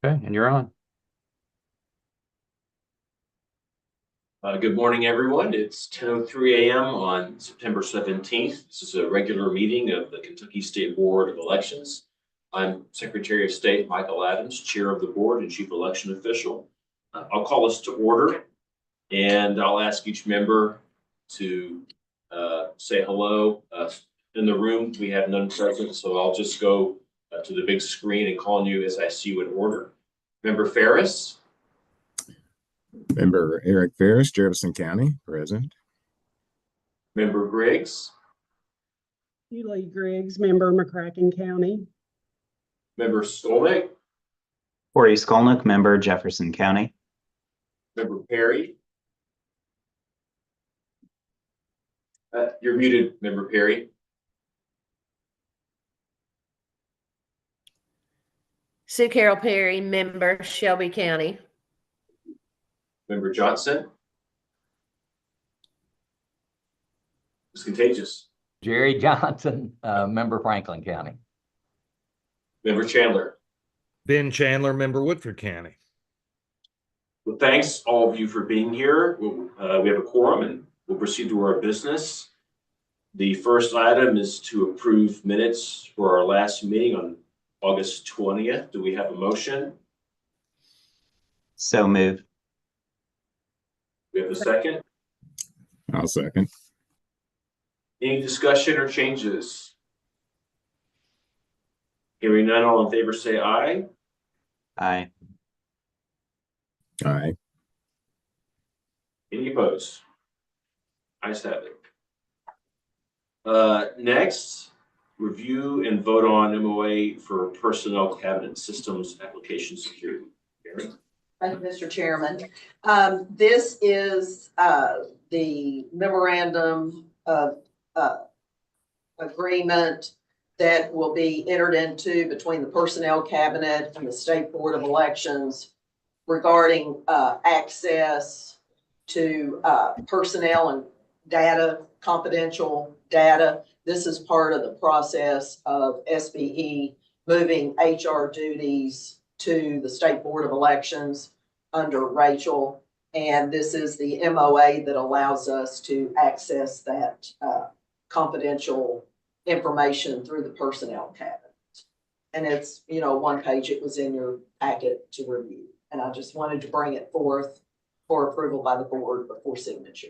Okay, and you're on. Good morning, everyone. It's 10:03 a.m. on September 17th. This is a regular meeting of the Kentucky State Board of Elections. I'm Secretary of State Michael Adams, Chair of the Board and Chief Election Official. I'll call us to order, and I'll ask each member to say hello. In the room, we have none present, so I'll just go to the big screen and call on you as I see you in order. Member Ferris. Member Eric Ferris, Jefferson County, present. Member Griggs. Julie Griggs, member McCracken County. Member Skolnick. Corey Skolnick, member Jefferson County. Member Perry. You're muted, Member Perry. Sue Carol Perry, member Shelby County. Member Johnson. It's contagious. Jerry Johnson, member Franklin County. Member Chandler. Ben Chandler, member Woodford County. Well, thanks all of you for being here. We have a quorum and we'll proceed to our business. The first item is to approve minutes for our last meeting on August 20th. Do we have a motion? So moved. We have a second. I'll second. Any discussion or changes? Hearing none, all in favor say aye. Aye. Aye. Any opposed? Ayes have it. Next, review and vote on MOA for personnel cabinet systems application security. Gary? Thank you, Mr. Chairman. This is the memorandum of agreement that will be entered into between the Personnel Cabinet and the State Board of Elections regarding access to personnel and data, confidential data. This is part of the process of SBE moving HR duties to the State Board of Elections under Rachel. And this is the MOA that allows us to access that confidential information through the Personnel Cabinet. And it's, one page, it was in your packet to review. And I just wanted to bring it forth for approval by the board before signature.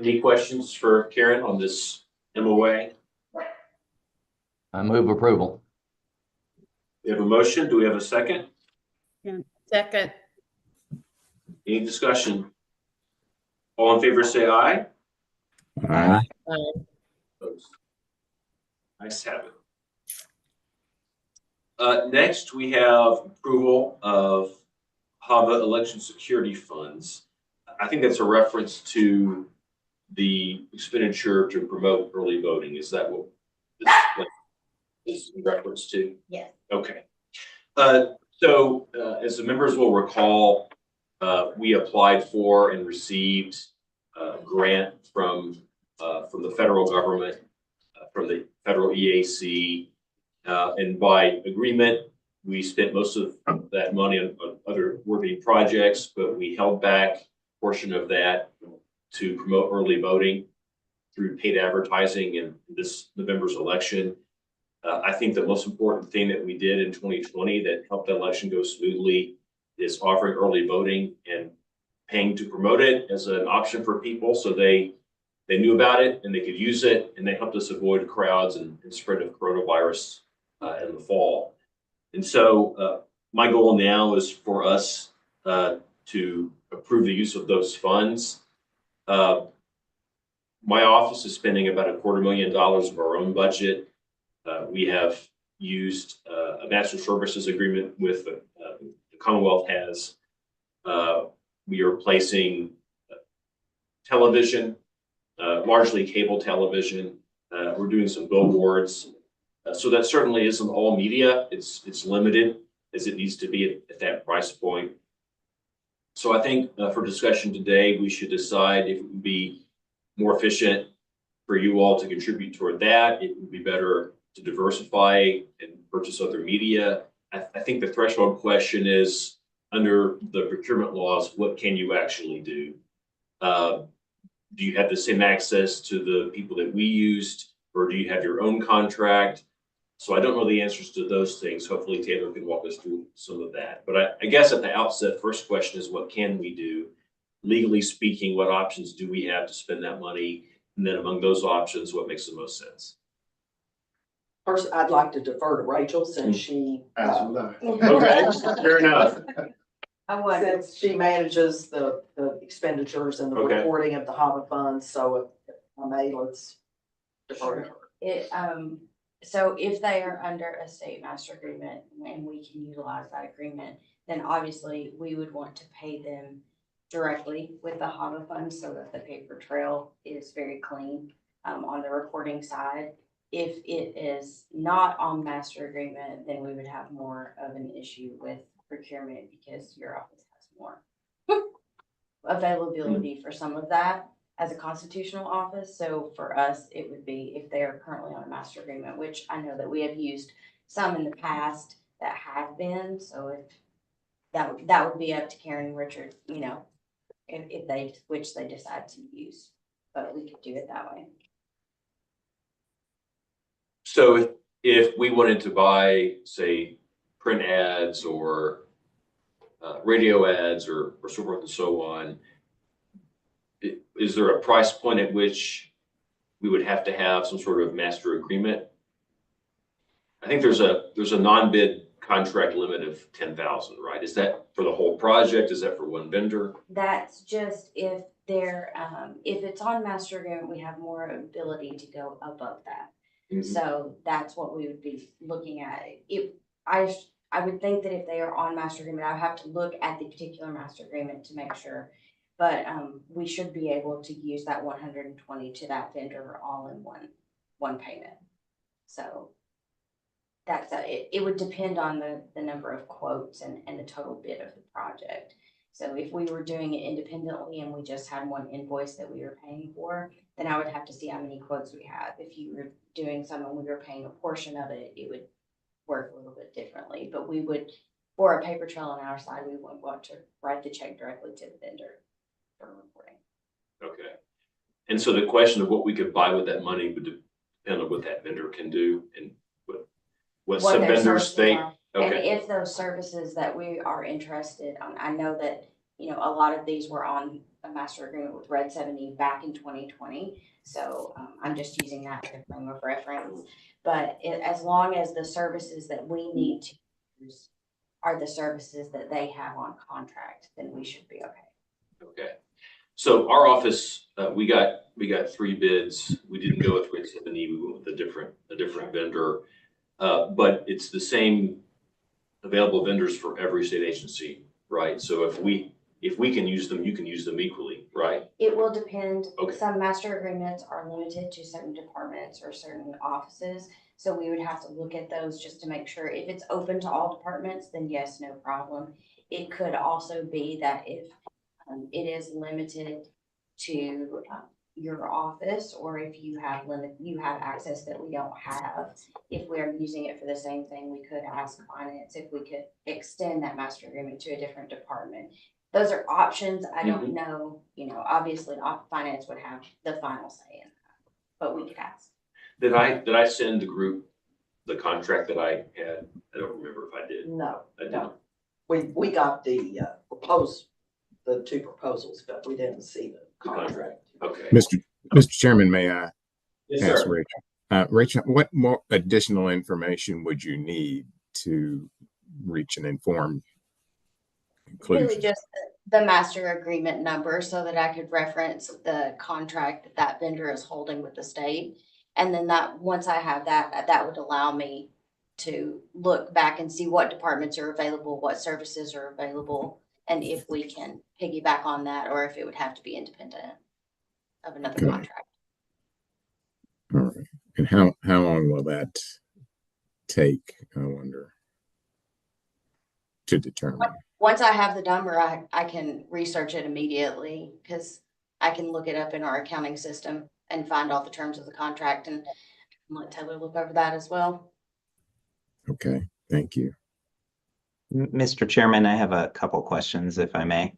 Any questions for Karen on this MOA? I move approval. We have a motion. Do we have a second? Second. Any discussion? All in favor say aye. Aye. Opposed? Ayes have it. Next, we have approval of HAVA election security funds. I think that's a reference to the expenditure to promote early voting. Is that what this is in reference to? Yes. Okay. So as the members will recall, we applied for and received a grant from the federal government, from the federal EAC, and by agreement, we spent most of that money on other worthy projects, but we held back a portion of that to promote early voting through paid advertising in this November's election. I think the most important thing that we did in 2020 that helped the election go smoothly is offering early voting and paying to promote it as an option for people so they knew about it and they could use it, and they helped us avoid crowds and spread of coronavirus in the fall. And so my goal now is for us to approve the use of those funds. My office is spending about $250,000 of our own budget. We have used a master services agreement with the Commonwealth has. We are placing television, largely cable television. We're doing some billboards. So that certainly isn't all media. It's limited as it needs to be at that price point. So I think for discussion today, we should decide if it would be more efficient for you all to contribute toward that. It would be better to diversify and purchase other media. I think the threshold question is, under the procurement laws, what can you actually do? Do you have the same access to the people that we used, or do you have your own contract? So I don't know the answers to those things. Hopefully Taylor can walk us through some of that. But I guess at the outset, first question is, what can we do? Legally speaking, what options do we have to spend that money? And then among those options, what makes the most sense? First, I'd like to defer to Rachel since she, Okay, fair enough. since she manages the expenditures and the Okay. reporting of the HAVA funds, so if I may, let's defer to her. It, so if they are under a state master agreement and we can utilize that agreement, then obviously we would want to pay them directly with the HAVA funds so that the paper trail is very clean, on the reporting side. If it is not on master agreement, then we would have more of an issue with procurement because your office has more availability for some of that as a constitutional office. So for us, it would be if they are currently on a master agreement, which I know that we have used some in the past that have been. So if that would be up to Karen and Richard, you know, if they, which they decide to use, but we could do it that way. So if we wanted to buy, say, print ads or radio ads or so forth and so on, is there a price point at which we would have to have some sort of master agreement? I think there's a non-bid contract limit of 10,000, right? Is that for the whole project? Is that for one vendor? That's just if they're, if it's on master agreement, we have more ability to go above that. Mhm. So that's what we would be looking at. If I would think that if they are on master agreement, I would have to look at the particular master agreement to make sure. But we should be able to use that 120 to that vendor all in one payment. So that's it would depend on the number of quotes and the total bid of the project. So if we were doing it independently and we just had one invoice that we were paying for, then I would have to see how many quotes we have. If you were doing some and we were paying a portion of it, it would work a little bit differently. But we would, for a paper trail on our side, we would want to write the check directly to the vendor for reporting. Okay. And so the question of what we could buy with that money would depend on what that vendor can do and what some their vendors services think. are. And Okay, if those services that we are interested on, I know that, you know, a lot of these were on a master agreement with Red 70 back in 2020. So I'm just using that as a frame of reference. But as long as the services that we need to use are the services that they have on contract, then we should be okay. okay. So our office, we got 3 bids. We didn't go with Red 70. We went with a different vendor. But it's the same available vendors for every state agency, right? So if we can use them, you can use them equally, right? It will depend. Okay. Some master agreements are limited to certain departments or certain offices. So we would have to look at those just to make sure if it's open to all departments, then yes, no problem. It could also be that if it is limited to your office, or if you have access that we don't have, if we are using it for the same thing, we could ask finance if we could extend that master agreement to a different department. Those are options. I don't know, you know, obviously finance would have the final say in that, but we could ask. Did I send the group the contract that I had? I don't remember if I did. No, I did. no. We got the 2 proposals, but we didn't see the contract. Okay. Mr. Chairman, may I Yes, ask sir. Rachel? Rachel, what more additional information would you need to reach an informed conclusion? Really just the master agreement number so that I could reference the contract that vendor is holding with the state. And then once I have that would allow me to look back and see what departments are available, what services are available, and if we can piggyback on that, or if it would have to be independent of another Okay. contract. All right. And how long will that take, I wonder, to determine? Once I have the number, I can research it immediately because I can look it up in our accounting system and find all the terms of the contract and let Taylor look over that as well. Okay, thank you. Mr. Chairman, I have a couple questions, if I may.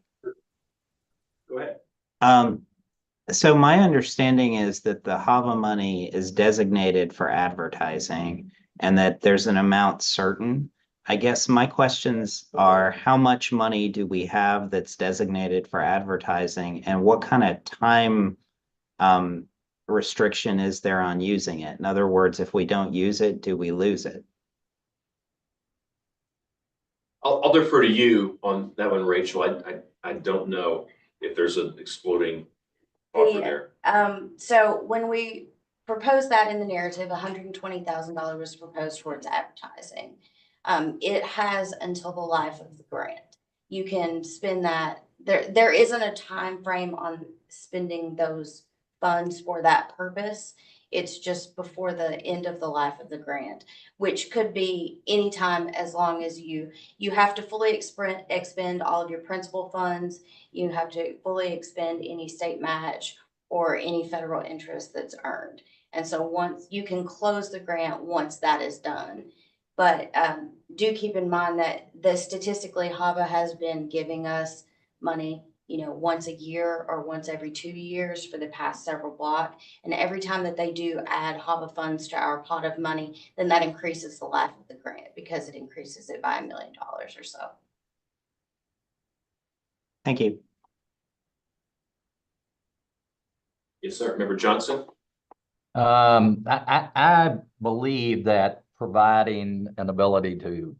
Go ahead. So my understanding is that the HAVA money is designated for advertising and that there's an amount certain. I guess my questions are, how much money do we have that's designated for advertising, and what kind of time restriction is there on using it? In other words, if we don't use it, do we lose it? I'll defer to you on that one, Rachel. I don't know if there's an exploding offer there. So when we proposed that in the narrative, $120,000 was proposed towards advertising. It has until the life of the grant. You can spend that. There isn't a time frame on spending those funds for that purpose. It's just before the end of the life of the grant, which could be anytime, as long as you have to fully expend all of your principal funds. You have to fully expend any state match or any federal interest that's earned. And so once you can close the grant, once that is done. But do keep in mind that statistically, HAVA has been giving us money, once a year or once every 2 years for the past several block. And every time that they do add HAVA funds to our pot of money, then that increases the life of the grant because it increases it by $1 million or so. Thank you. Yes, sir. Member Johnson? I believe that providing an ability to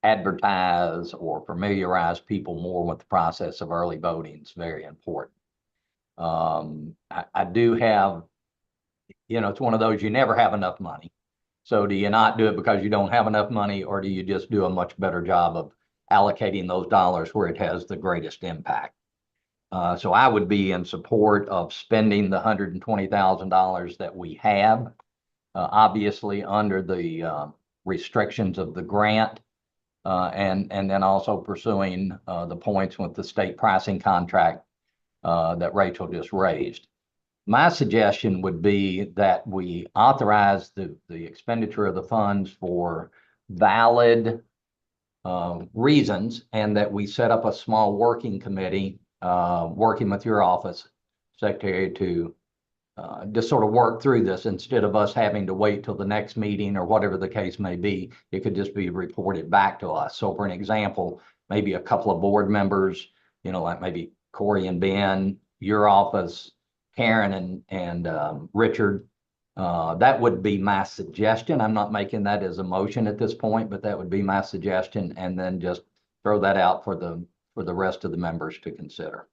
advertise or familiarize people more with the process of early voting is very important. I do have, it's one of those, you never have enough money. So do you not do it because you don't have enough money, or do you just do a much better job of allocating those dollars where it has the greatest impact? So I would be in support of spending the $120,000 that we have, obviously under the restrictions of the grant, and then also pursuing the points with the state pricing contract that Rachel just raised. My suggestion would be that we authorize the expenditure of the funds for valid reasons, and that we set up a small working committee working with your office, Secretary, to just sort of work through this instead of us having to wait till the next meeting or whatever the case may be. It could just be reported back to us. So for an example, maybe a couple of board members, like maybe Corey and Ben, your office, Karen and Richard. That would be my suggestion. I'm not making that as a motion at this point, but that would be my suggestion, and then just throw that out for the rest of the members to consider.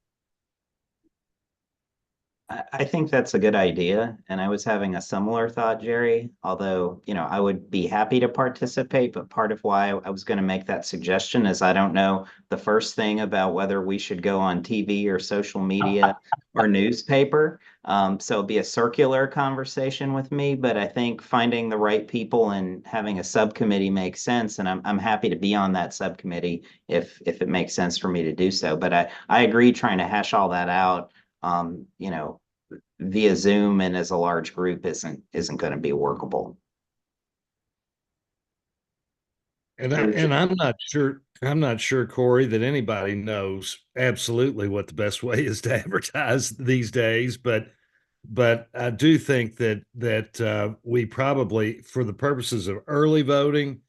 I think that's a good idea, and I was having a similar thought, Jerry, although, I would be happy to participate, but part of why I was going to make that suggestion is I don't know the first thing about whether we should go on TV or social media or newspaper. So it'll be a circular conversation with me, but I think finding the right people and having a subcommittee makes sense, and I'm happy to be on that subcommittee if it makes sense for me to do so. But I agree, trying to hash all that out via Zoom and as a large group isn't going to be workable. And I'm not sure, Corey, that anybody knows absolutely what the best way is to advertise these days, but I do think that we probably, for the purposes of early voting,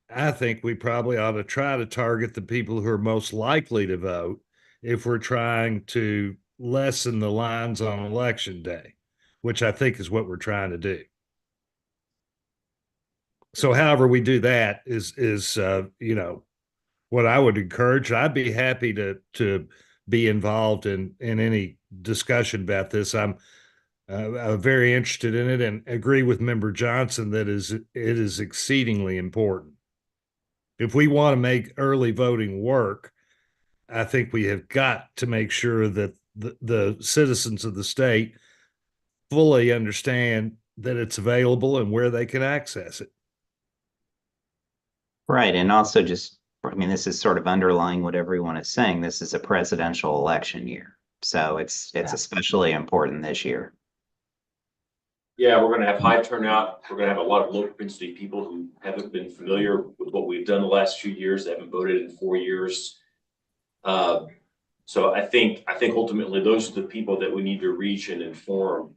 I think we probably ought to try to target the people who are most likely to vote if we're trying to lessen the lines on election day, which I think is what we're trying to do. So however we do that is what I would encourage. I'd be happy to be involved in any discussion about this. I'm very interested in it and agree with Member Johnson that it is exceedingly important. If we want to make early voting work, I think we have got to make sure that the citizens of the state fully understand that it's available and where they can access it. Right. And also this is sort of underlying what everyone is saying. This is a presidential election year. So it's especially important this year. Yeah, we're gonna have high turnout. We're gonna have a lot of low propensity people who haven't been familiar with what we've done the last few years. They haven't voted in 4 years. So I think ultimately those are the people that we need to reach and inform.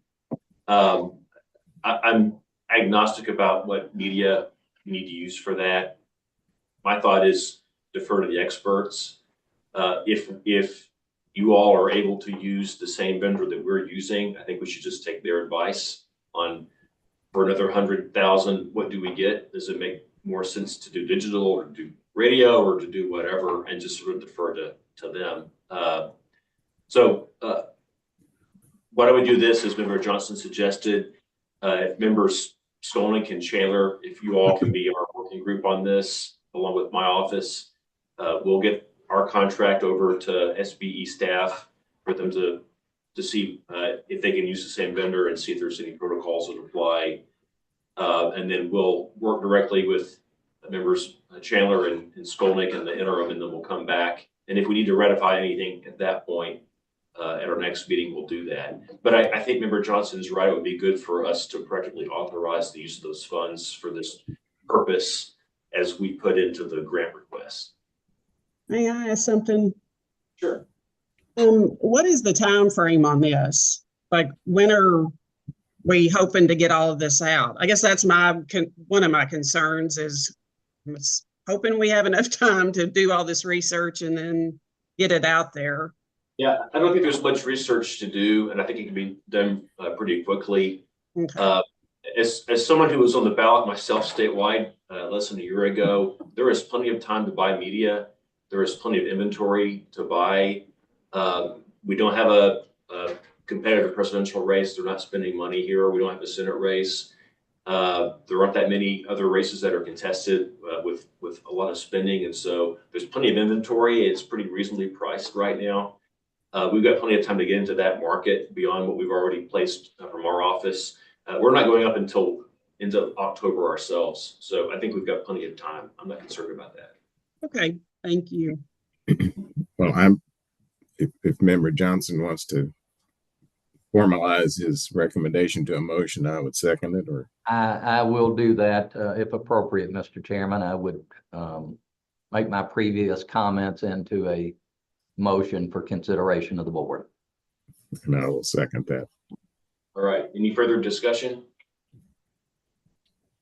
I'm agnostic about what media you need to use for that. My thought is defer to the experts. If you all are able to use the same vendor that we're using, I think we should just take their advice on, for another 100,000, what do we get? Does it make more sense to do digital or do radio or to do whatever, and just sort of defer to them. Why don't we do this, as Member Johnson suggested? If members Skolnick and Chandler, if you all can be our working group on this, along with my office, we'll get our contract over to SBE staff for them to see if they can use the same vendor and see if there's any protocols that apply. And then we'll work directly with members Chandler and Skolnick in the interim, and then we'll come back. And if we need to ratify anything at that point, at our next meeting, we'll do that. But I think Member Johnson's right. It would be good for us to practically authorize the use of those funds for this purpose as we put into the grant request. May I ask something? Sure. What is the time frame on this? Like, when are we hoping to get all of this out? I guess that's one of my concerns is I'm hoping we have enough time to do all this research and then get it out there. Yeah, I don't think there's much research to do, and I think it can be done pretty quickly. Okay. As someone who was on the ballot myself statewide less than a year ago, there is plenty of time to buy media. There is plenty of inventory to buy. We don't have a competitive presidential race. They're not spending money here. We don't have a Senate race. There aren't that many other races that are contested with a lot of spending, and so there's plenty of inventory. It's pretty reasonably priced right now. We've got plenty of time to get into that market beyond what we've already placed from our office. We're not going up until into October ourselves, so I think we've got plenty of time. I'm not concerned about that. Okay, thank you. Well, if Member Johnson wants to formalize his recommendation to a motion, I would second it. Or I will do that if appropriate, Mr. Chairman. I would make my previous comments into a motion for consideration of the board. and I will second that. All right, any further discussion?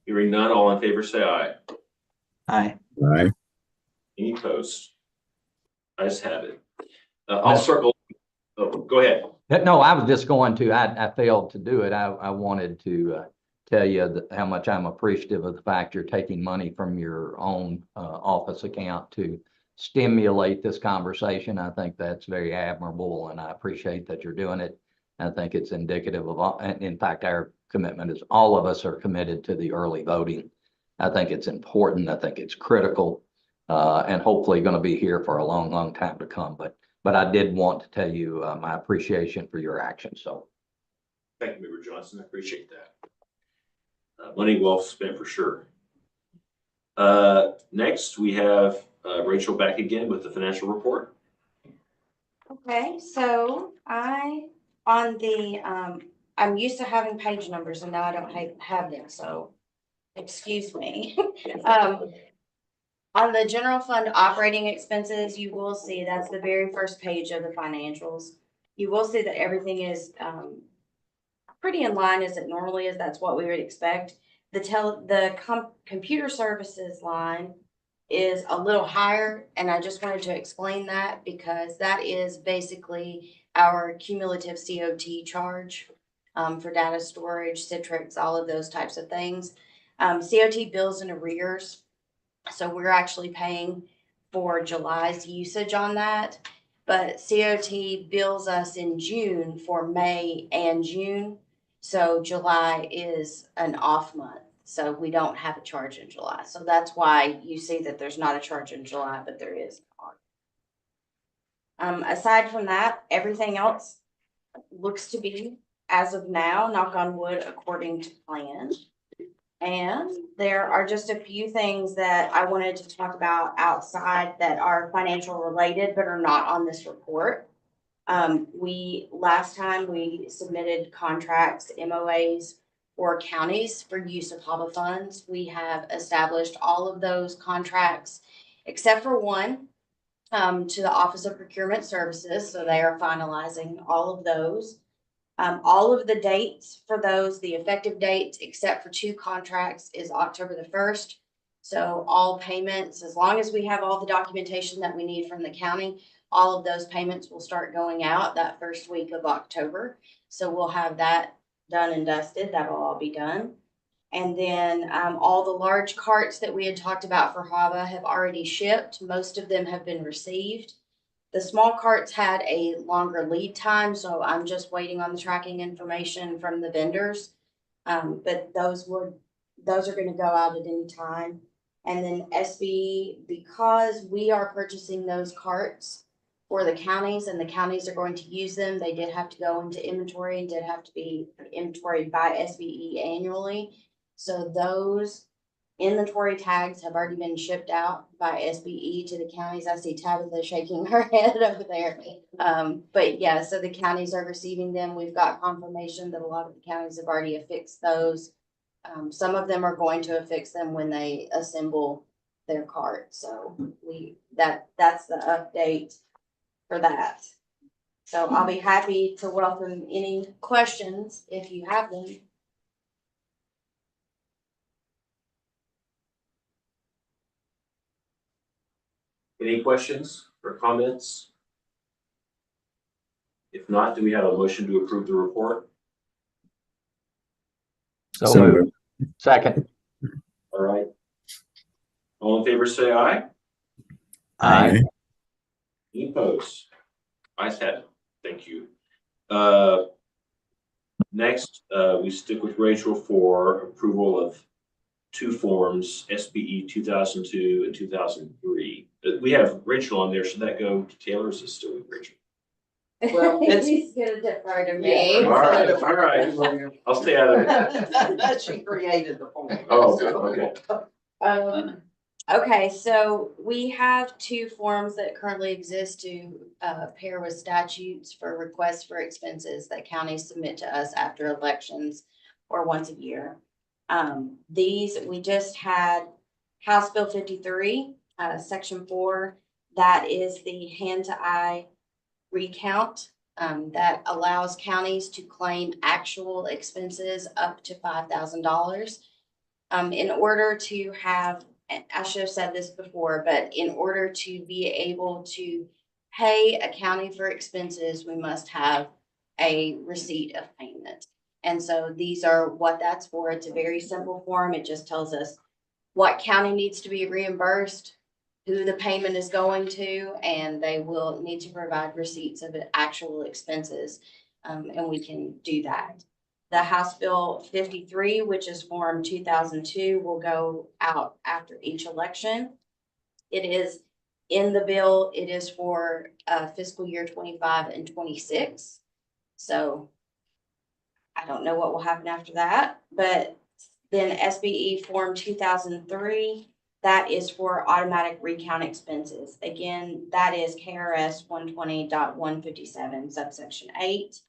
Hearing none, all in favor say aye. Aye. Aye. Any opposed? Ayes have it. I'll circle. Oh, go ahead. No, I was just going to, I failed to do it. I wanted to tell you how much I'm appreciative of the fact you're taking money from your own office account to stimulate this conversation. I think that's very admirable, and I appreciate that you're doing it. I think it's indicative of, in fact, our commitment is all of us are committed to the early voting. I think it's important. I think it's critical, and hopefully going to be here for a long, long time to come. But I did want to tell you my appreciation for your action. So Thank you, Member Johnson. I appreciate that. Money well spent for sure. Next, we have Rachel back again with the financial report. Okay, so I'm used to having page numbers and now I don't have them, so excuse me. On the general fund operating expenses, you will see that's the very first page of the financials. You will see that everything is pretty in line as it normally is. That's what we would expect. The computer services line is a little higher, and I just wanted to explain that because that is basically our cumulative COT charge for data storage, Citrix, all of those types of things. COT bills in arrears. So we're actually paying for July's usage on that, but COT bills us in June for May and June. So July is an off month. So we don't have a charge in July. So that's why you see that there's not a charge in July, but there is. Aside from that, everything else looks to be, as of now, knock on wood, according to plan. And there are just a few things that I wanted to talk about outside that are financial related, but are not on this report. Last time we submitted contracts, MOAs or counties for use of HABA funds. We have established all of those contracts except for one, to the Office of Procurement Services. So they are finalizing all of those. All of the dates for those, the effective dates, except for 2 contracts, is October the 1st. So all payments, as long as we have all the documentation that we need from the county, all of those payments will start going out that first week of October. So we'll have that done and dusted. That'll all be done. And then all the large carts that we had talked about for HAVA have already shipped. Most of them have been received. The small carts had a longer lead time, so I'm just waiting on the tracking information from the vendors. But those are going to go out at any time. And then SBE, because we are purchasing those carts for the counties and the counties are going to use them, they did have to go into inventory and did have to be inventoried by SBE annually. So those inventory tags have already been shipped out by SBE to the counties. I see Tabitha shaking her head over there. But yeah, so the counties are receiving them. We've got confirmation that a lot of the counties have already affixed those. Some of them are going to affix them when they assemble their cart. So that's the update for that. So I'll be happy to welcome any questions if you have them. Any questions or comments? If not, do we have a motion to approve the report? So So moved. moved. Second. All right. All in favor, say aye. Aye. Any opposed? Ayes have it. Thank you. Next, we stick with Rachel for approval of 2 forms, SBE 2002 and 2003. We have Rachel on there. Should that go to Taylor or is it still with Rachel? Well, it's- He's gonna defer to me. All right, all right. I'll stay out of it. She created the form. Oh, okay. Okay, so we have 2 forms that currently exist to pair with statutes for requests for expenses that counties submit to us after elections or once a year. These, we just had House Bill 53, Section 4, that is the hand-to-eye recount that allows counties to claim actual expenses up to $5,000. In order to have, I should have said this before, but in order to be able to pay a county for expenses, we must have a receipt of payment. And so these are what that's for. It's a very simple form. It just tells us what county needs to be reimbursed, who the payment is going to, and they will need to provide receipts of actual expenses, and we can do that. The House Bill 53, which is Form 2002, will go out after each election. It is in the bill. It is for fiscal year 25 and 26. So I don't know what will happen after that, but then SBE Form 2003, that is for automatic recount expenses. Again, that is KRS 120.157 subsection 8.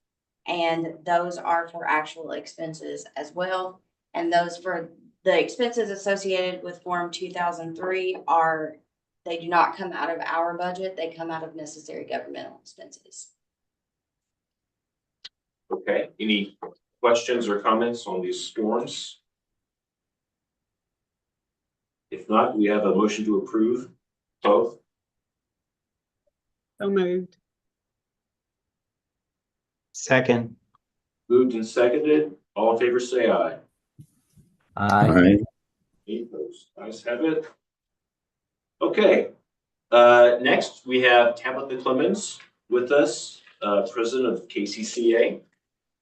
And those are for actual expenses as well. And those for the expenses associated with Form 2003 they do not come out of our budget. They come out of necessary governmental expenses. Okay, any questions or comments on these forms? If not, we have a motion to approve both. So moved. Second. Moved and seconded. All in favor, say aye. Aye. Aye. Any opposed? Ayes have it. Okay. Next, we have Tabitha Clemens with us, president of KCCA.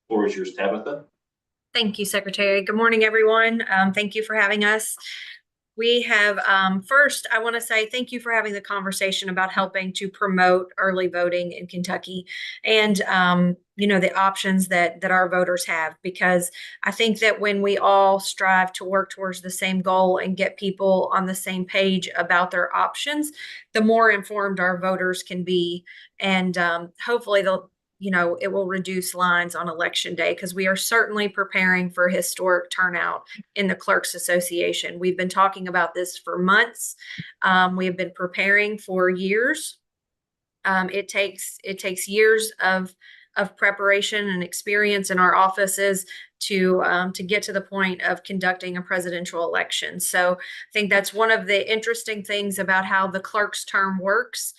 Floor is yours, Tabitha. Thank you, Secretary. Good morning, everyone. Thank you for having us. We have, first, I want to say thank you for having the conversation about helping to promote early voting in Kentucky and, the options that our voters have, because I think that when we all strive to work towards the same goal and get people on the same page about their options, the more informed our voters can be. And hopefully it will reduce lines on election day, because we are certainly preparing for historic turnout in the Clerks Association. We've been talking about this for months. We have been preparing for years. It takes years of preparation and experience in our offices to get to the point of conducting a presidential election. So I think that's one of the interesting things about how the clerk's term works.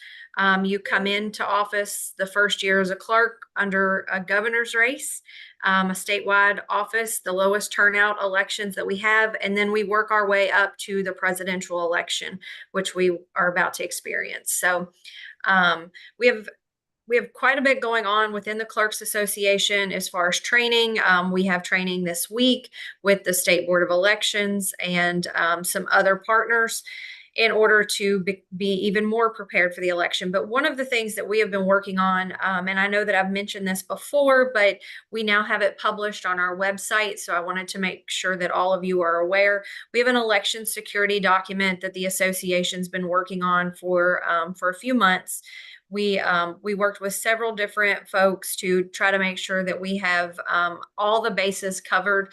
You come into office the first year as a clerk under a governor's race, a statewide office, the lowest turnout elections that we have, and then we work our way up to the presidential election, which we are about to experience. So we have quite a bit going on within the Clerks Association as far as training. We have training this week with the State Board of Elections and some other partners in order to be even more prepared for the election. But one of the things that we have been working on, and I know that I've mentioned this before, but we now have it published on our website, so I wanted to make sure that all of you are aware. We have an election security document that the association's been working on for a few months. We worked with several different folks to try to make sure that we have all the bases covered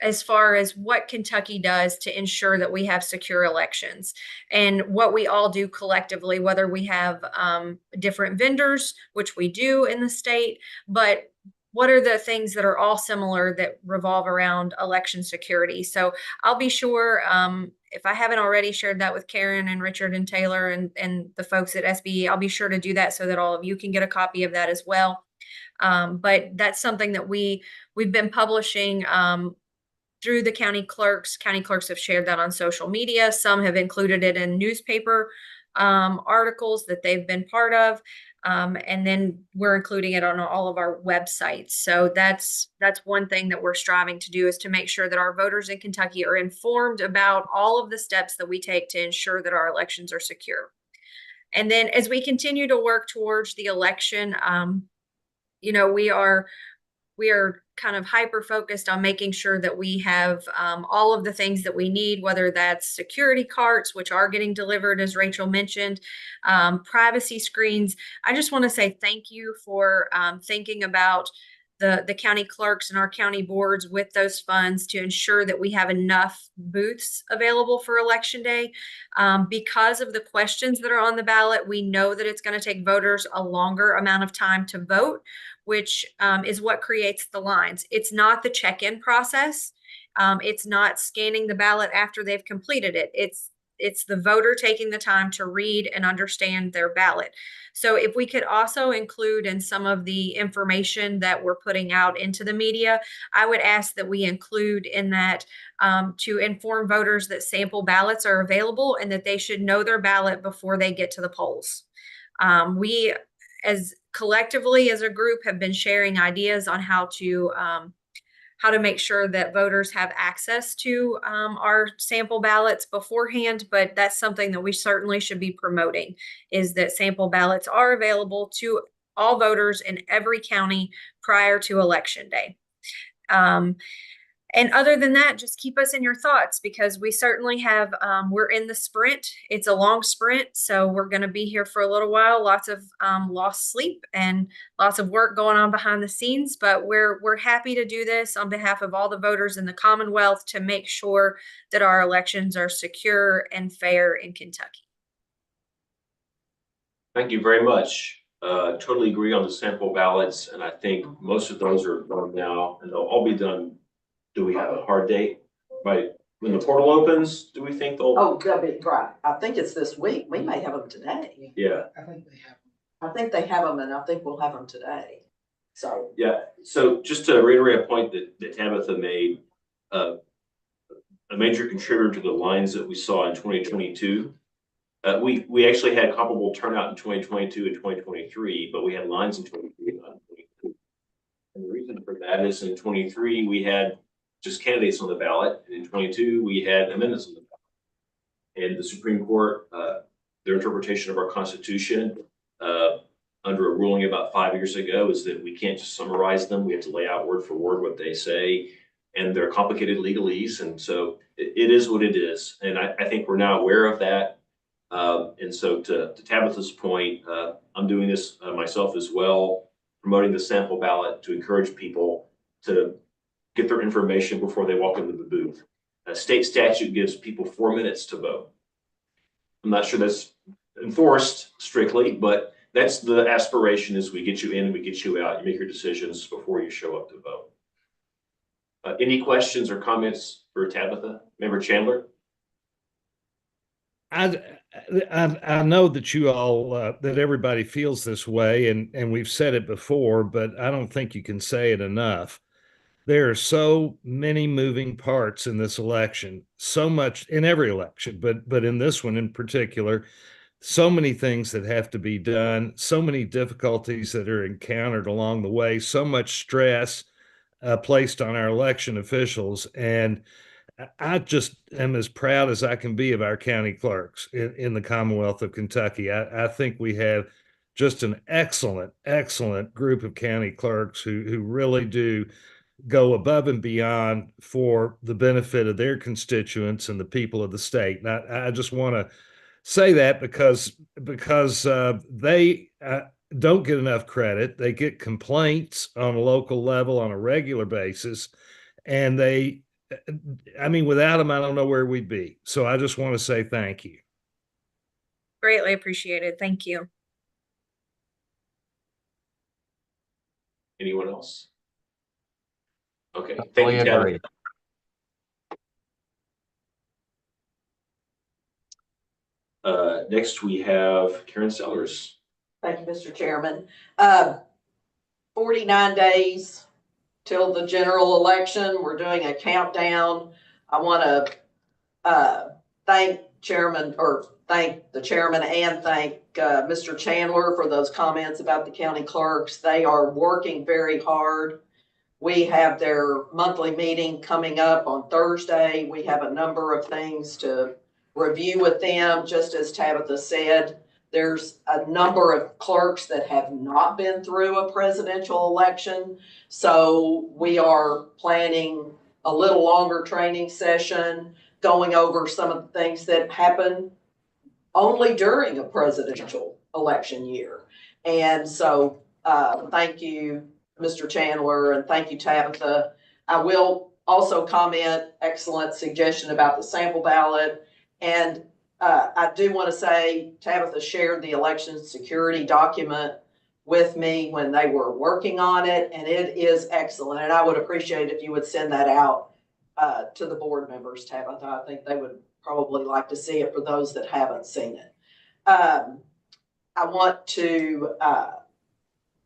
as far as what Kentucky does to ensure that we have secure elections, and what we all do collectively, whether we have different vendors, which we do in the state, but what are the things that are all similar that revolve around election security. So I'll be sure, if I haven't already shared that with Karen and Richard and Taylor and the folks at SBE, I'll be sure to do that so that all of you can get a copy of that as well. But that's something that we've been publishing through the county clerks. County clerks have shared that on social media. Some have included it in newspaper articles that they've been part of. And then we're including it on all of our websites. So that's one thing that we're striving to do, is to make sure that our voters in Kentucky are informed about all of the steps that we take to ensure that our elections are secure. And then as we continue to work towards the election, we are kind of hyper focused on making sure that we have all of the things that we need, whether that's security carts, which are getting delivered, as Rachel mentioned, privacy screens. I just want to say thank you for thinking about the county clerks and our county boards with those funds to ensure that we have enough booths available for election day. Because of the questions that are on the ballot, we know that it's going to take voters a longer amount of time to vote, which is what creates the lines. It's not the check-in process. It's not scanning the ballot after they've completed it. It's the voter taking the time to read and understand their ballot. So if we could also include in some of the information that we're putting out into the media, I would ask that we include in that to inform voters that sample ballots are available and that they should know their ballot before they get to the polls. We, as collectively as a group, have been sharing ideas on how to make sure that voters have access to our sample ballots beforehand, but that's something that we certainly should be promoting, is that sample ballots are available to all voters in every county prior to election day. And other than that, just keep us in your thoughts, because we certainly have, we're in the sprint. It's a long sprint, so we're going to be here for a little while. Lots of lost sleep and lots of work going on behind the scenes, but we're happy to do this on behalf of all the voters in the Commonwealth to make sure that our elections are secure and fair in Kentucky. Thank you very much. Totally agree on the sample ballots, and I think most of those are done now, and they'll all be done. Do we have a hard date? Right, when the portal opens, do we think they'll? Oh, that'll be right. I think it's this week. We may have them today. Yeah. I think they have them, and I think we'll have them today. So. Yeah, so just to reiterate a point that Tabitha made, a major contributor to the lines that we saw in 2022, we actually had comparable turnout in 2022 and 2023, but we had lines in 2023 and not in 2022. And the reason for that is in 23, we had just candidates on the ballot, and in 22, we had amendments on the ballot. And the Supreme Court, their interpretation of our Constitution, under a ruling about 5 years ago, is that we can't just summarize them. We have to lay out word for word what they say, and they're complicated legalese. And so it is what it is. And I think we're now aware of that. And so to Tabitha's point, I'm doing this myself as well. promoting the sample ballot to encourage people to get their information before they walk into the booth. A state statute gives people 4 minutes to vote. I'm not sure that's enforced strictly, but that's the aspiration, is we get you in, we get you out, you make your decisions before you show up to vote. Any questions or comments for Tabitha? Member Chandler? I know that you all that everybody feels this way, and we've said it before, but I don't think you can say it enough. There are so many moving parts in this election, so much in every election, but in this one in particular, so many things that have to be done, so many difficulties that are encountered along the way, so much stress placed on our election officials. And I just am as proud as I can be of our county clerks in the Commonwealth of Kentucky. I think we have just an excellent group of county clerks who really do go above and beyond for the benefit of their constituents and the people of the state. And I just want to say that because they don't get enough credit. They get complaints on a local level on a regular basis, and without them, I don't know where we'd be. So I just want to say thank you. Greatly appreciated. Thank you. Anyone else? Okay, thank Totally you, Tabitha. agree. Next we have Karen Sellers. Thank you, Mr. Chairman. 49 days till the general election. We're doing a countdown. I want to thank the chairman and thank Mr. Chandler for those comments about the county clerks. They are working very hard. We have their monthly meeting coming up on Thursday. We have a number of things to review with them. Just as Tabitha said, there's a number of clerks that have not been through a presidential election. So we are planning a little longer training session, going over some of the things that happen only during a presidential election year. And so thank you, Mr. Chandler, and thank you, Tabitha. I will also comment, excellent suggestion about the sample ballot. And I do want to say Tabitha shared the election security document with me when they were working on it, and it is excellent. And I would appreciate if you would send that out to the board members, Tabitha. I think they would probably like to see it for those that haven't seen it. I want to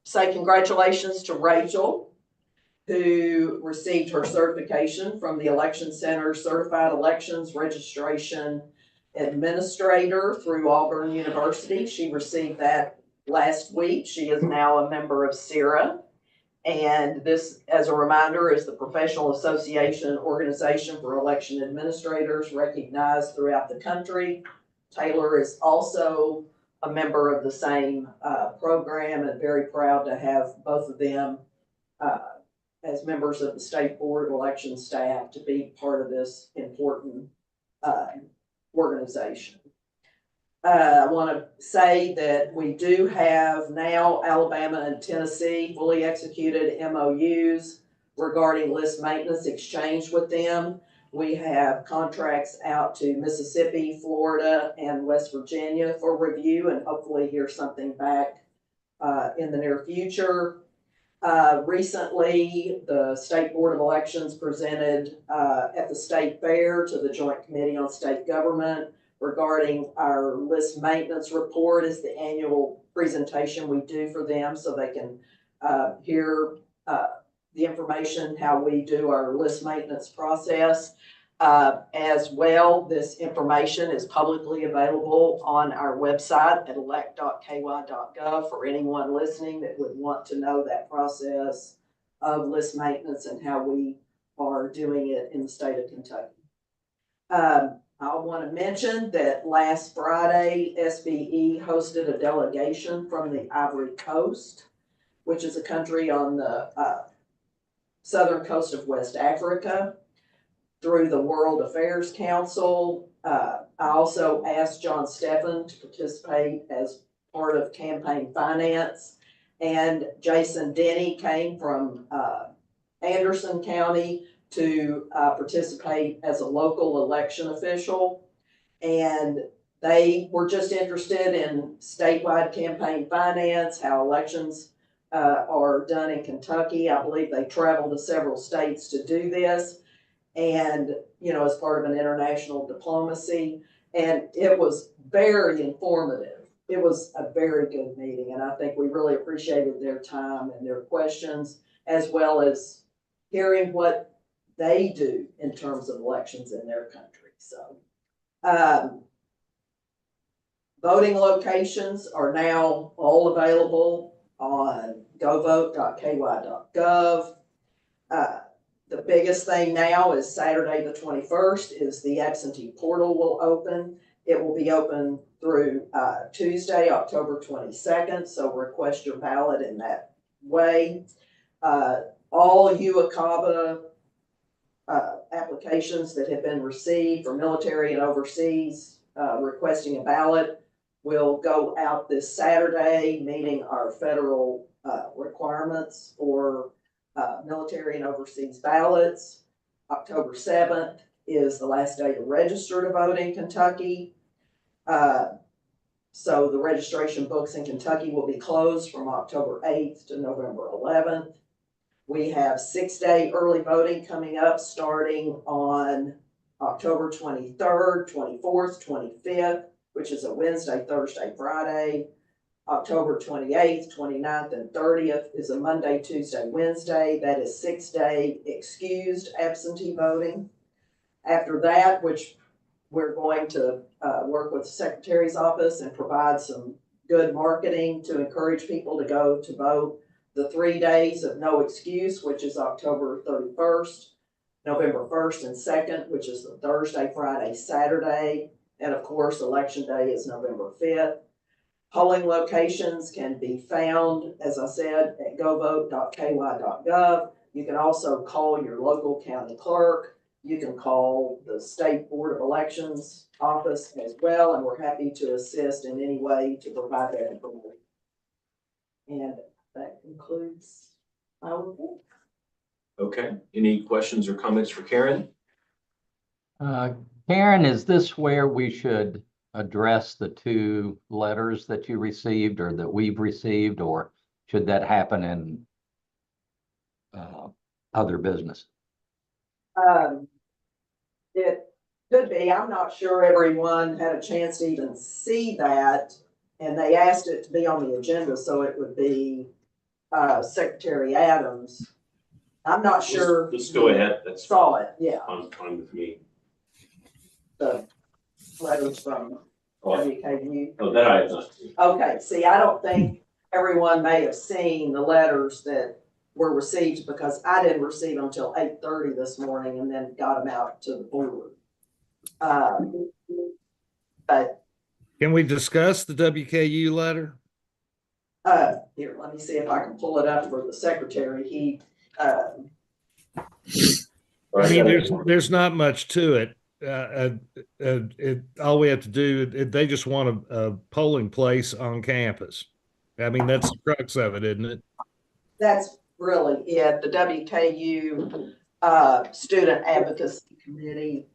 say congratulations to Rachel, who received her certification from the Election Center Certified Elections Registration Administrator through Auburn University. She received that last week. She is now a member of CIRA. And this, as a reminder, is the professional association organization for election administrators recognized throughout the country. Taylor is also a member of the same program, and very proud to have both of them as members of the State Board of Election staff to be part of this important organization. I want to say that we do have now Alabama and Tennessee fully executed MOUs regarding list maintenance exchange with them. We have contracts out to Mississippi, Florida, and West Virginia for review, and hopefully hear something back in the near future. Recently, the State Board of Elections presented at the State Fair to the Joint Committee on State Government regarding our list maintenance report. Is the annual presentation we do for them so they can hear the information, how we do our list maintenance process. As well, this information is publicly available on our website at elect.ky.gov for anyone listening that would want to know that process of list maintenance and how we are doing it in the state of Kentucky. I want to mention that last Friday, SBE hosted a delegation from the Ivory Coast, which is a country on the southern coast of West Africa, through the World Affairs Council. I also asked John Steffen to participate as part of campaign finance. and Jason Denny came from Anderson County to participate as a local election official. And they were just interested in statewide campaign finance, how elections are done in Kentucky. I believe they traveled to several states to do this, and, you know, as part of an international diplomacy. And it was very informative. It was a very good meeting, and I think we really appreciated their time and their questions, as well as hearing what they do in terms of elections in their country. So, voting locations are now all available on govote.ky.gov. The biggest thing now is Saturday the 21st is the absentee portal will open. It will be open through Tuesday, October 22nd, so request your ballot in that way. All UACABA applications that have been received for military and overseas requesting a ballot will go out this Saturday, meeting our federal requirements for military and overseas ballots. October 7th is the last day to register to vote in Kentucky. So the registration books in Kentucky will be closed from October 8th to November 11th. We have 6-day early voting coming up starting on October 23rd, 24th, 25th, which is a Wednesday, Thursday, Friday. October 28th, 29th, and 30th is a Monday, Tuesday, Wednesday. That is 6-day excused absentee voting. After that, which we're going to work with the Secretary's office and provide some good marketing to encourage people to go to vote. The 3 days of no excuse, which is October 31st, November 1st and 2nd, which is the Thursday, Friday, Saturday. And of course, Election Day is November 5th. Polling locations can be found, as I said, at govote.ky.gov. You can also call your local county clerk. You can call the State Board of Elections office as well, and we're happy to assist in any way to provide that information. And that concludes our report. Okay, any questions or comments for Karen? Karen, is this where we should address the 2 letters that you received or that we've received, or should that happen in other business? It could be. I'm not sure everyone had a chance to even see that, and they asked it to be on the agenda, so it would be Secretary Adams. I'm not sure. Let's go ahead. That's saw it. Yeah. fine with me. The letters from WKU. Oh, that I have not seen. Okay. See, I don't think everyone may have seen the letters that were received because I didn't receive them until 8:30 this morning and then got them out to the board. But Can we discuss the WKU letter? here, let me see if I can pull it up for the secretary. He, I mean, there's not much to it. All we have to do, they just want a polling place on campus. I mean, that's the crux of it, isn't it? that's really it. The WKU Student Advocacy Committee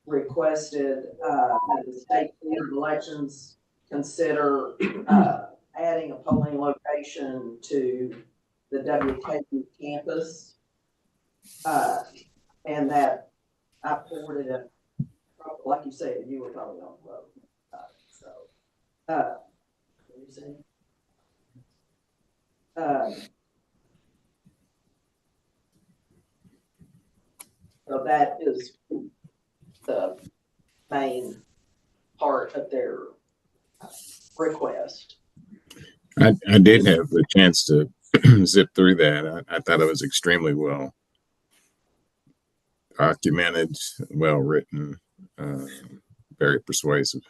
requested that the State Board of Elections consider adding a polling location to the WKU campus. And that I forwarded it, like you said, you were probably on the road. So that is the main part of their request. I did have the chance to zip through that. I thought it was extremely well documented, well written, very persuasive.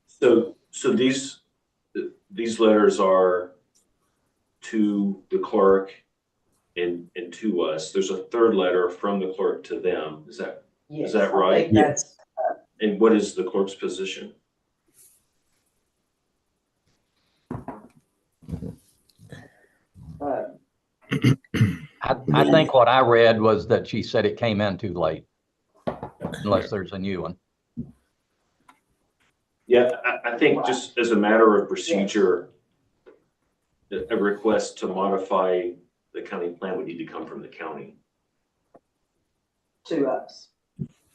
So these letters are to the clerk and to us. There's a third letter from the clerk to them. Is that right? I think that's, And what is the clerk's position? I think what I read was that she said it came in too late, unless there's a new one. Yeah, I think just as a matter of procedure, a request to modify the county plan would need to come from the county. To us.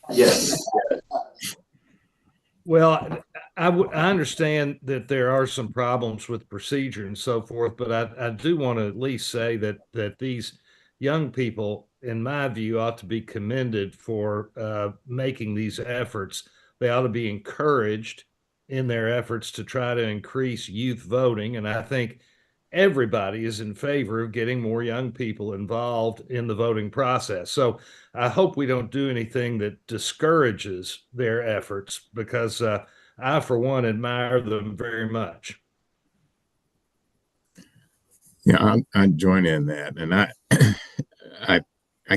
Yes. Well, I understand that there are some problems with procedure and so forth, but I do want to at least say that these young people, in my view, ought to be commended for making these efforts. They ought to be encouraged in their efforts to try to increase youth voting. And I think everybody is in favor of getting more young people involved in the voting process. So I hope we don't do anything that discourages their efforts, because I, for one, admire them very much. Yeah, I join in that, and I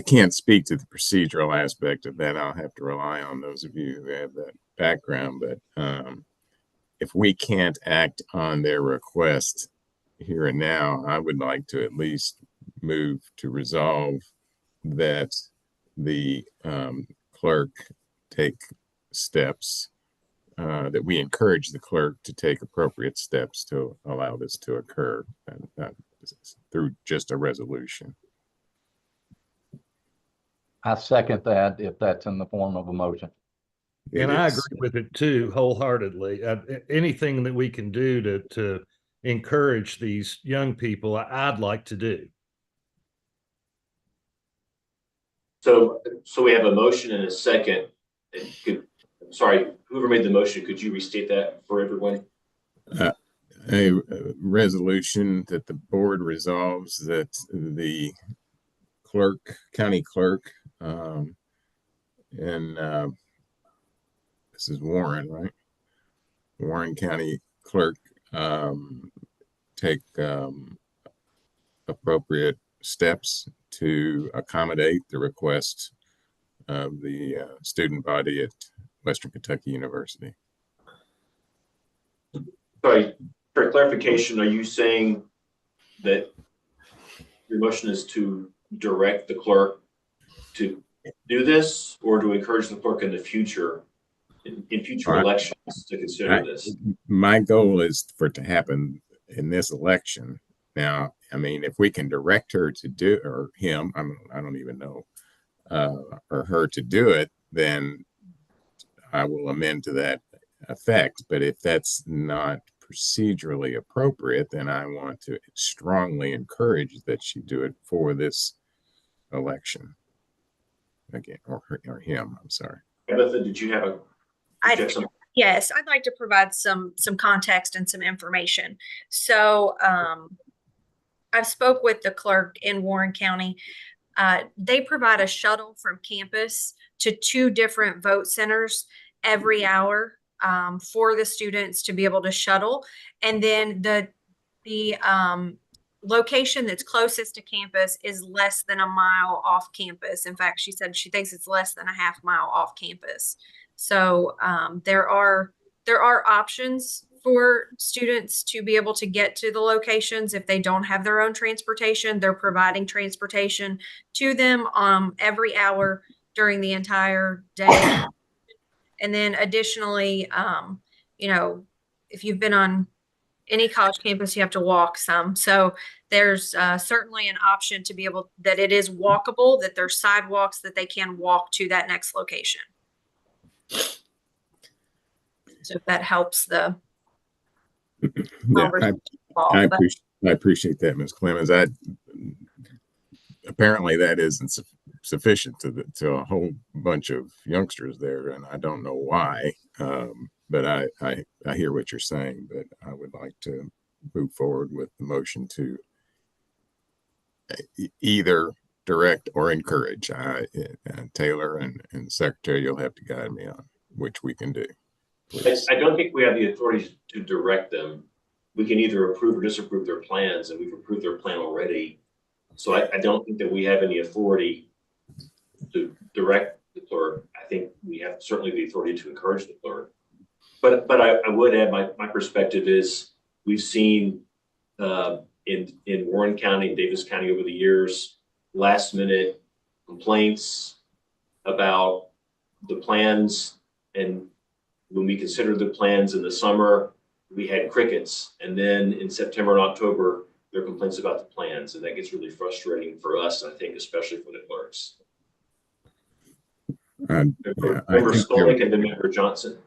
can't speak to the procedural aspect of that. I'll have to rely on those of you who have that background. But if we can't act on their request here and now, I would like to at least move to resolve that the clerk take steps, that we encourage the clerk to take appropriate steps to allow this to occur through just a resolution. I second that if that's in the form of a motion. And I agree with it too, wholeheartedly. Anything that we can do to encourage these young people, I'd like to do. So we have a motion and a second. Sorry, whoever made the motion, could you restate that for everyone? A resolution that the board resolves that the county clerk, and this is Warren, right? Warren County Clerk take appropriate steps to accommodate the request of the student body at Western Kentucky University. Sorry, for clarification, are you saying that your motion is to direct the clerk to do this, or to encourage the clerk in the future, in future elections, to consider this? My goal is for it to happen in this election. Now, I mean, if we can direct her to do, or him, I don't even know, or her to do it, then I will amend to that effect. But if that's not procedurally appropriate, then I want to strongly encourage that she do it for this election. Again, or him, I'm sorry. Tabitha, did you have a? Yes, I'd like to provide some context and some information. So I've spoke with the clerk in Warren County. They provide a shuttle from campus to 2 different vote centers every hour for the students to be able to shuttle. And then the location that's closest to campus is less than a mile off campus. In fact, she said she thinks it's less than a half mile off campus. So there are options for students to be able to get to the locations if they don't have their own transportation. They're providing transportation to them every hour during the entire day. And then additionally, if you've been on any college campus, you have to walk some. So there's certainly an option to be able, that it is walkable, that there's sidewalks that they can walk to that next location. So if that helps the yeah, I appreciate that, Ms. Clemens. Apparently that isn't sufficient to a whole bunch of youngsters there, and I don't know why. But I hear what you're saying, but I would like to move forward with the motion to either direct or encourage. Taylor and Secretary, you'll have to guide me on which we can do. I don't think we have the authority to direct them. We can either approve or disapprove their plans, and we've approved their plan already. So I don't think that we have any authority to direct the clerk. I think we have certainly the authority to encourage the clerk. But I would add my perspective is we've seen in Warren County, Davis County over the years, last minute complaints about the plans. And when we considered the plans in the summer, we had crickets. And then in September and October, there are complaints about the plans. And that gets really frustrating for us, I think, especially for the clerks. Yeah, I Member think Skolnick and then Member Johnson.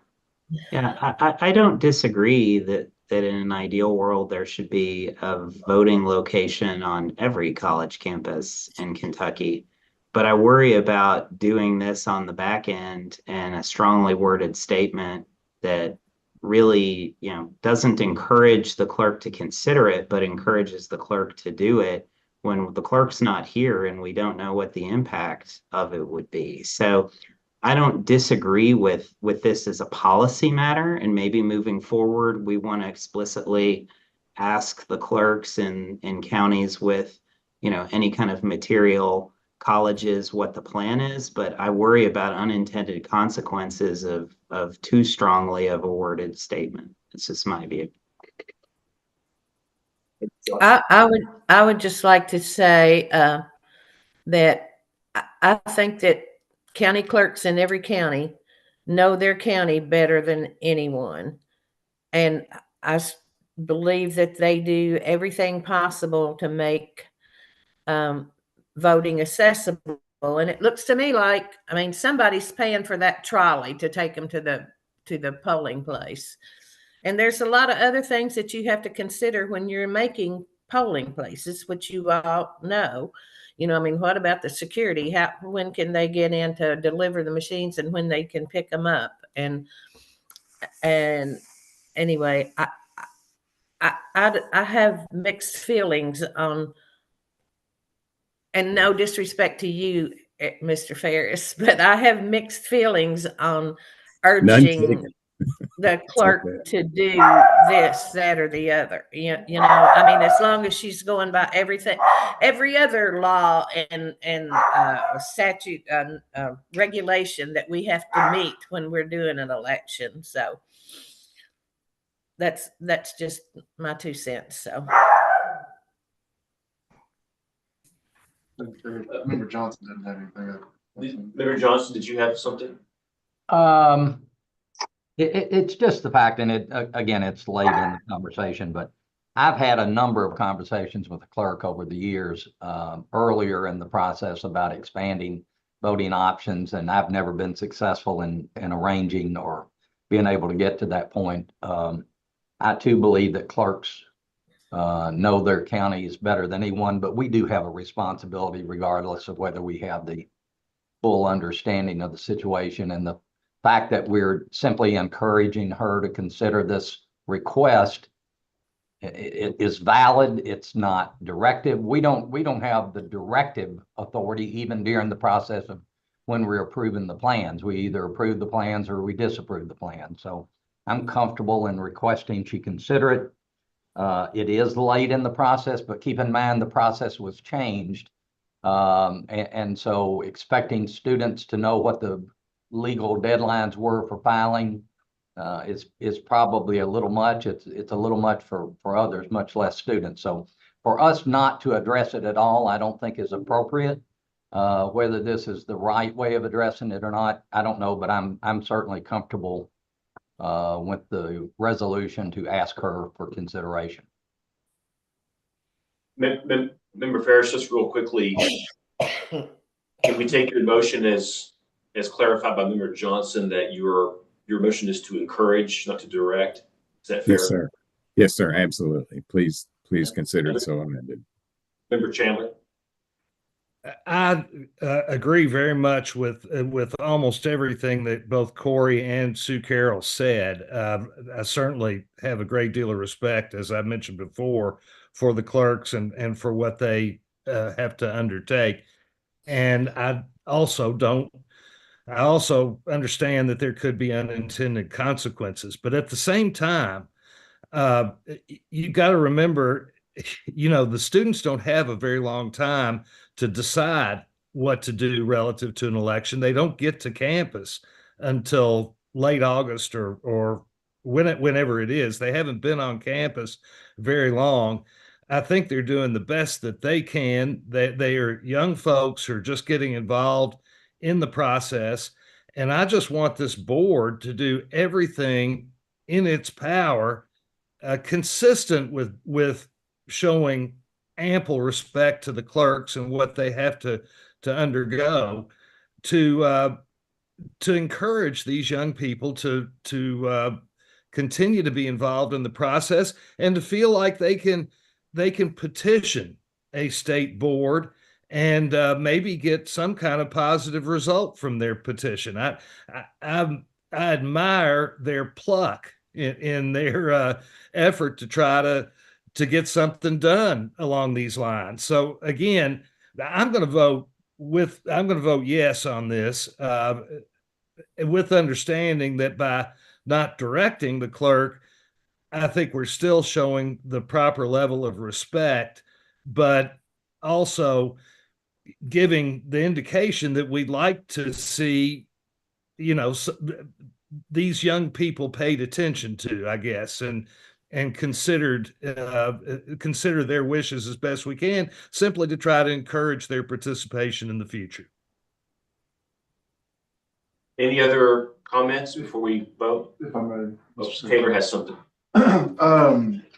Yeah, I don't disagree that in an ideal world, there should be a voting location on every college campus in Kentucky. But I worry about doing this on the back end and a strongly worded statement that really, doesn't encourage the clerk to consider it, but encourages the clerk to do it when the clerk's not here and we don't know what the impact of it would be. So I don't disagree with this as a policy matter, and maybe moving forward, we want to explicitly ask the clerks in counties with, any kind of material colleges what the plan is, but I worry about unintended consequences of too strongly of a worded statement. It's just my view. I would just like to say that I think that county clerks in every county know their county better than anyone. And I believe that they do everything possible to make voting accessible. And it looks to me like, somebody's paying for that trolley to take them to the polling place. And there's a lot of other things that you have to consider when you're making polling places, which you all know. What about the security? When can they get in to deliver the machines and when they can pick them up? And anyway, I have mixed feelings on, and no disrespect to you, Mr. Ferris, but I have mixed feelings on urging the clerk to do this, that, or the other. As long as she's going by every other law and statute regulation that we have to meet when we're doing an election. So that's just my 2 cents. So. Member Johnson didn't have anything. Member Johnson, did you have something? It's just the fact, and again, it's late in the conversation, but I've had a number of conversations with the clerk over the years, earlier in the process about expanding voting options, and I've never been successful in arranging or being able to get to that point. I too believe that clerks know their counties better than anyone, but we do have a responsibility regardless of whether we have the full understanding of the situation. And the fact that we're simply encouraging her to consider this request, it is valid. It's not directive. We don't have the directive authority even during the process of when we're approving the plans. We either approve the plans or we disapprove the plan. So I'm comfortable in requesting she consider it. It is late in the process, but keep in mind the process was changed. And so expecting students to know what the legal deadlines were for filing is probably a little much. It's a little much for others, much less students. So for us not to address it at all, I don't think is appropriate. Whether this is the right way of addressing it or not, I don't know, but I'm certainly comfortable with the resolution to ask her for consideration. Member Ferris, just real quickly, can we take your motion as clarified by Member Johnson that your motion is to encourage, not to direct? Is that fair? Yes, sir. Yes, sir. Absolutely. Please consider it so amended. Member Chandler? I agree very much with almost everything that both Corey and Sue Carroll said. I certainly have a great deal of respect, as I mentioned before, for the clerks and for what they have to undertake. And I also understand that there could be unintended consequences, but at the same time, you got to remember, the students don't have a very long time to decide what to do relative to an election. They don't get to campus until late August or whenever it is. They haven't been on campus very long. I think they're doing the best that they can. They are young folks who are just getting involved in the process. And I just want this board to do everything in its power, consistent with showing ample respect to the clerks and what they have to undergo to encourage these young people to continue to be involved in the process and to feel like they can petition a state board and maybe get some kind of positive result from their petition. I admire their pluck in their effort to try to get something done along these lines. So again, I'm going to vote yes on this, with understanding that by not directing the clerk, I think we're still showing the proper level of respect, but also giving the indication that we'd like to see, these young people paid attention to, I guess, and consider their wishes as best we can, simply to try to encourage their participation in the future. Any other comments before we vote? If I may. Oh, Taylor has something.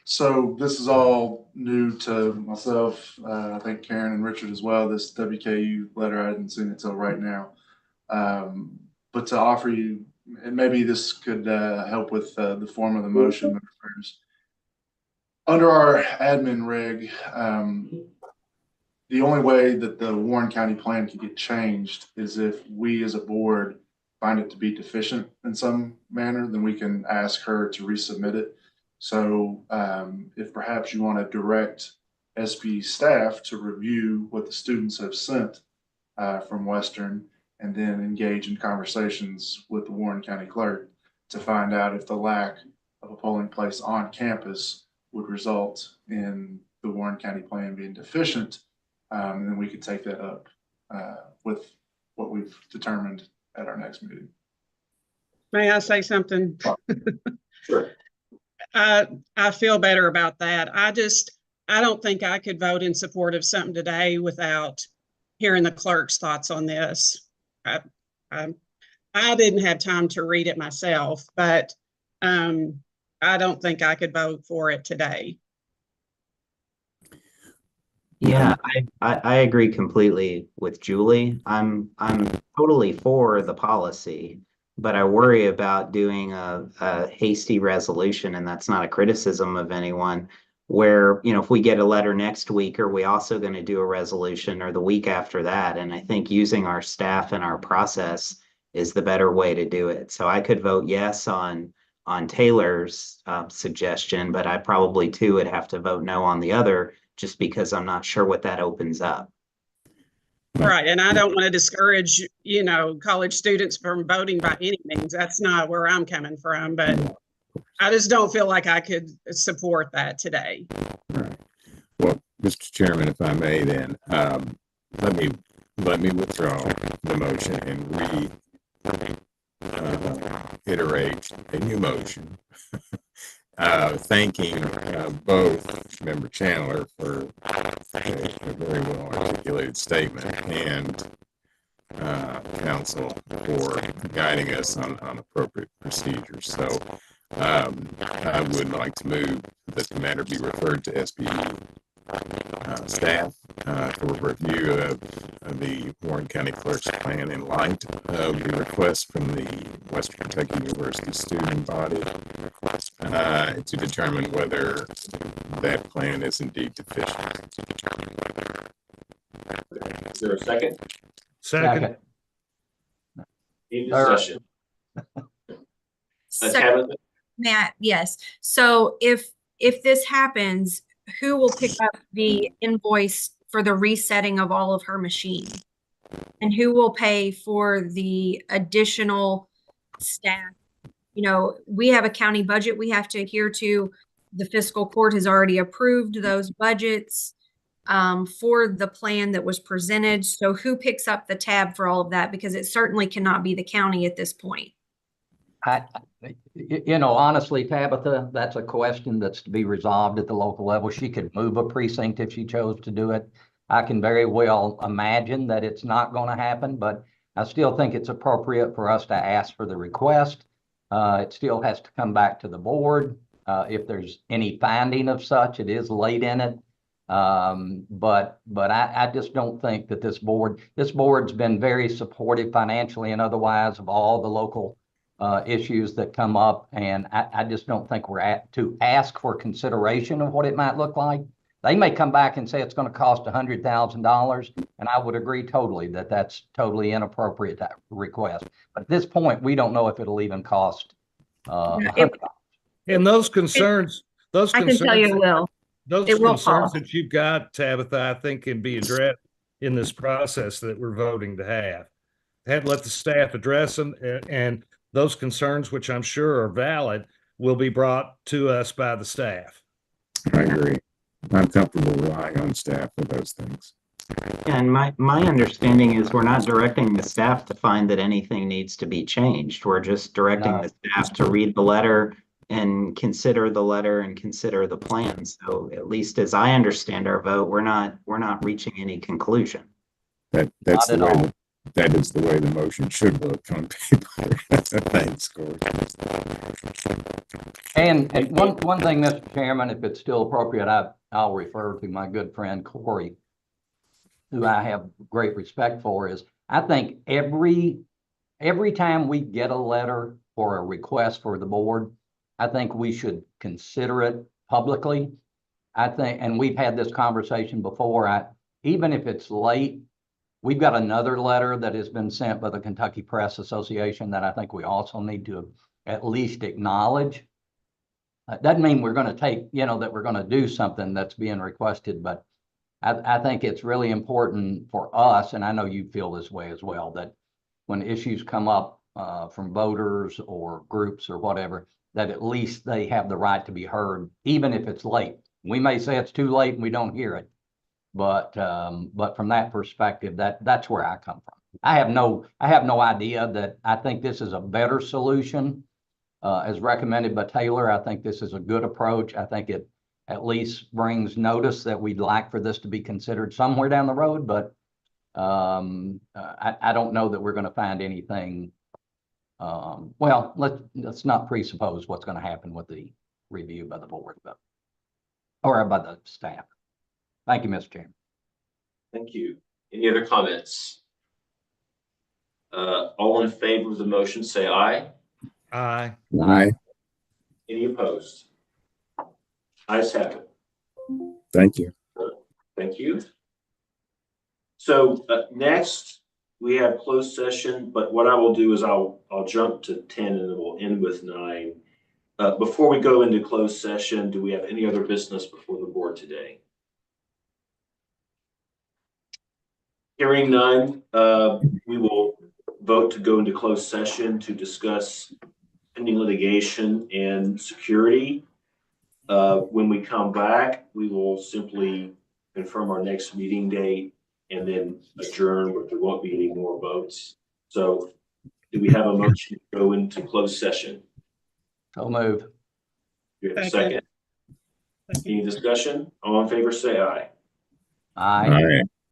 So this is all new to myself. I think Karen and Richard as well. This WKU letter, I hadn't seen it till right now. But to offer you, and maybe this could help with the form of the motion. Under our admin reg, the only way that the Warren County plan could get changed is if we as a board find it to be deficient in some manner, then we can ask her to resubmit it. So if perhaps you want to direct SBE staff to review what the students have sent from Western, and then engage in conversations with the Warren County clerk to find out if the lack of a polling place on campus would result in the Warren County plan being deficient, and then we could take that up with what we've determined at our next meeting. May I say something? Sure. I feel better about that. I don't think I could vote in support of something today without hearing the clerk's thoughts on this. I didn't have time to read it myself, but I don't think I could vote for it today. Yeah, I agree completely with Julie. I'm totally for the policy, but I worry about doing a hasty resolution, and that's not a criticism of anyone, where, if we get a letter next week, are we also going to do a resolution or the week after that? And I think using our staff and our process is the better way to do it. So I could vote yes on Taylor's suggestion, but I probably too would have to vote no on the other, just because I'm not sure what that opens up. Right. And I don't want to discourage, college students from voting by any means. That's not where I'm coming from, but I just don't feel like I could support that today. Right. Well, Mr. Chairman, if I may, then let me withdraw the motion and iterate a new motion, thanking both Member Chandler for a very well articulated statement and council for guiding us on appropriate procedures. So I would like to move that the matter be referred to SBE staff for review of the Warren County Clerk's plan in light of the request from the Western Kentucky University student body to determine whether that plan is indeed deficient. Is there a second? Second. Any discussion? Second. Matt, yes. So if this happens, who will pick up the invoice for the resetting of all of her machines? And who will pay for the additional staff? We have a county budget we have to adhere to. The fiscal court has already approved those budgets for the plan that was presented. So who picks up the tab for all of that? Because it certainly cannot be the county at this point. Honestly, Tabitha, that's a question that's to be resolved at the local level. She could move a precinct if she chose to do it. I can very well imagine that it's not going to happen, but I still think it's appropriate for us to ask for the request. It still has to come back to the board. If there's any finding of such, it is late in it. But I just don't think that this board's been very supportive financially and otherwise of all the local issues that come up. And I just don't think we're at to ask for consideration of what it might look like. They may come back and say it's going to cost $100,000, and I would agree totally that that's totally inappropriate request. But at this point, we don't know if it'll even cost $100. And those concerns, I can tell you it will. those It will concerns cost. that you've got, Tabitha, I think can be addressed in this process that we're voting to have. Let the staff address them, and those concerns, which I'm sure are valid, will be brought to us by the staff. I agree. I'm comfortable relying on staff for those things. And my understanding is we're not directing the staff to find that anything needs to be changed. We're just directing No. the staff to read the letter and consider the letter and consider the plan. So at least as I understand our vote, we're not reaching any conclusion. That's Not the at way all. that is the way the motion should look on paper. Thanks, Corey. And one thing, Mr. Chairman, if it's still appropriate, I'll refer to my good friend Corey, who I have great respect for, is I think every time we get a letter or a request for the board, I think we should consider it publicly. I think, and we've had this conversation before, even if it's late, we've got another letter that has been sent by the Kentucky Press Association that I think we also need to at least acknowledge. It doesn't mean we're going to take, that we're going to do something that's being requested, but I think it's really important for us, and I know you feel this way as well, that when issues come up from voters or groups or whatever, that at least they have the right to be heard, even if it's late. We may say it's too late and we don't hear it, but from that perspective, that's where I come from. I have no idea that I think this is a better solution as recommended by Taylor. I think this is a good approach. I think it at least brings notice that we'd like for this to be considered somewhere down the road, but I don't know that we're going to find anything. Well, let's not presuppose what's going to happen with the review by the board, or by the staff. Thank you, Mr. Chairman. Thank you. Any other comments? All in favor of the motion, say aye. Aye. Aye. Any opposed? Ayes have it. Thank you. Thank you. So next we have closed session, but what I will do is I'll jump to 10 and then we'll end with 9. Before we go into closed session, do we have any other business before the board today? Hearing none, we will vote to go into closed session to discuss pending litigation and security. When we come back, we will simply confirm our next meeting date and then adjourn, but there won't be any more votes. So do we have a motion to go into closed session? So move. Do you have a Second. second? Any discussion? All in favor, say aye. Aye. All right.